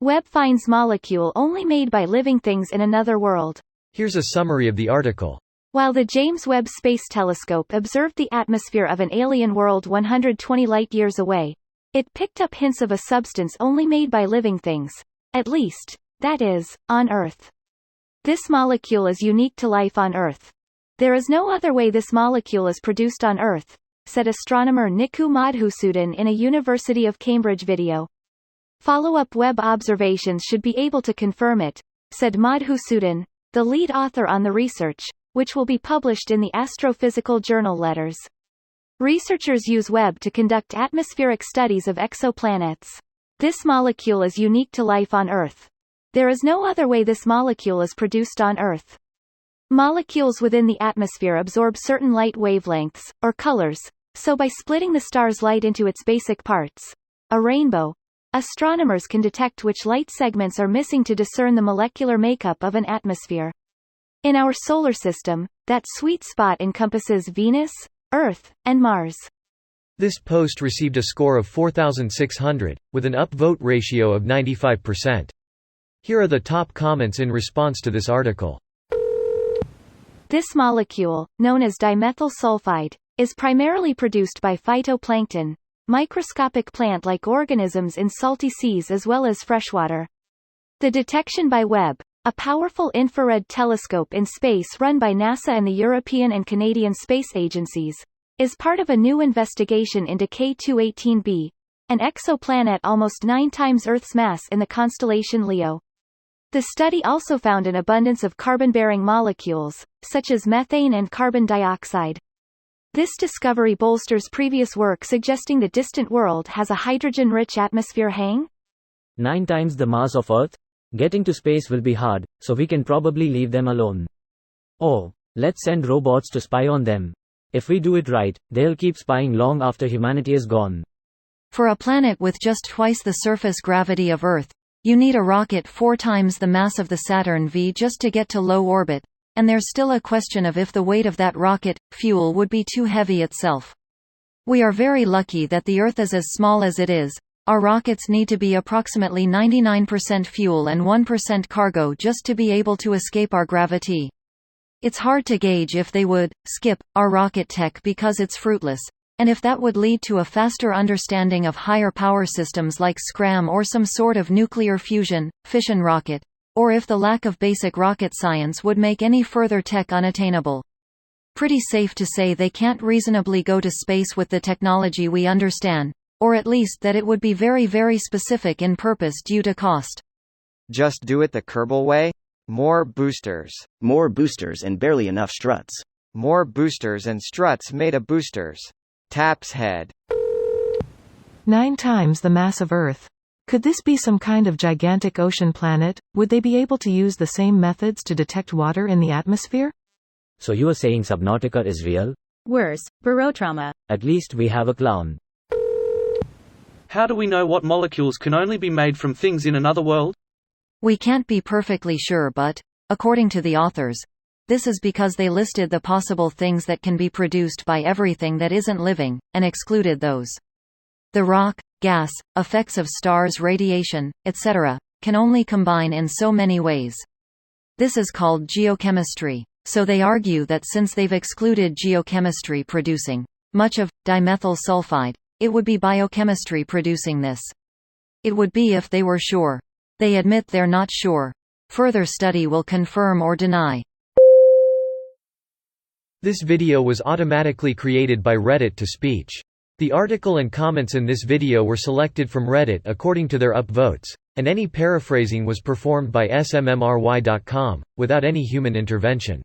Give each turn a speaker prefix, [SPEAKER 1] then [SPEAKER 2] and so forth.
[SPEAKER 1] Webb finds molecule only made by living things in another world.
[SPEAKER 2] Here's a summary of the article.
[SPEAKER 1] While the James Webb Space Telescope observed the atmosphere of an alien world 120 light-years away, it picked up hints of a substance only made by living things. At least, that is, on Earth. This molecule is unique to life on Earth. There is no other way this molecule is produced on Earth, said astronomer Niku Madhusudan in a University of Cambridge video. Follow-up Webb observations should be able to confirm it, said Madhusudan, the lead author on the research, which will be published in the Astrophysical Journal Letters. Researchers use Webb to conduct atmospheric studies of exoplanets. This molecule is unique to life on Earth. There is no other way this molecule is produced on Earth. Molecules within the atmosphere absorb certain light wavelengths, or colors, so by splitting the star's light into its basic parts, a rainbow, astronomers can detect which light segments are missing to discern the molecular makeup of an atmosphere. In our solar system, that sweet spot encompasses Venus, Earth, and Mars.
[SPEAKER 2] This post received a score of 4,600, with an upvote ratio of 95%. Here are the top comments in response to this article.
[SPEAKER 1] This molecule, known as dimethyl sulfide, is primarily produced by phytoplankton, microscopic plant-like organisms in salty seas as well as freshwater. The detection by Webb, a powerful infrared telescope in space run by NASA and the European and Canadian space agencies, is part of a new investigation into K218b, an exoplanet almost 9 times Earth's mass in the constellation Leo. The study also found an abundance of carbon-bearing molecules, such as methane and carbon dioxide. This discovery bolsters previous work suggesting the distant world has a hydrogen-rich atmosphere.
[SPEAKER 3] 9 times the mass of Earth? Getting to space will be hard, so we can probably leave them alone. Oh, let's send robots to spy on them. If we do it right, they'll keep spying long after humanity is gone.
[SPEAKER 4] For a planet with just twice the surface gravity of Earth, you need a rocket 4 times the mass of the Saturn V just to get to low orbit, and there's still a question of if the weight of that rocket fuel would be too heavy itself. We are very lucky that the Earth is as small as it is. Our rockets need to be approximately 99% fuel and 1% cargo just to be able to escape our gravity. It's hard to gauge if they would skip our rocket tech because it's fruitless, and if that would lead to a faster understanding of higher power systems like SCRAM or some sort of nuclear fusion, fission rocket, or if the lack of basic rocket science would make any further tech unattainable. Pretty safe to say they can't reasonably go to space with the technology we understand, or at least that it would be very, very specific in purpose due to cost.
[SPEAKER 5] Just do it the Kerbal way? More boosters.
[SPEAKER 6] More boosters and barely enough struts.
[SPEAKER 5] More boosters and struts made of boosters. Taps head.
[SPEAKER 7] 9 times the mass of Earth. Could this be some kind of gigantic ocean planet? Would they be able to use the same methods to detect water in the atmosphere?
[SPEAKER 3] So you are saying Subnautica is real?
[SPEAKER 1] Worse, barotrauma.
[SPEAKER 3] At least we have a clown.
[SPEAKER 8] How do we know what molecules can only be made from things in another world?
[SPEAKER 4] We can't be perfectly sure, but, according to the authors, this is because they listed the possible things that can be produced by everything that isn't living, and excluded those. The rock, gas, effects of stars, radiation, etc., can only combine in so many ways. This is called geochemistry. So they argue that since they've excluded geochemistry producing much of dimethyl sulfide, it would be biochemistry producing this. It would be if they were sure. They admit they're not sure. Further study will confirm or deny.
[SPEAKER 2] This video was automatically created by Reddit to speech. The article and comments in this video were selected from Reddit according to their upvotes, and any paraphrasing was performed by smmry.com, without any human intervention.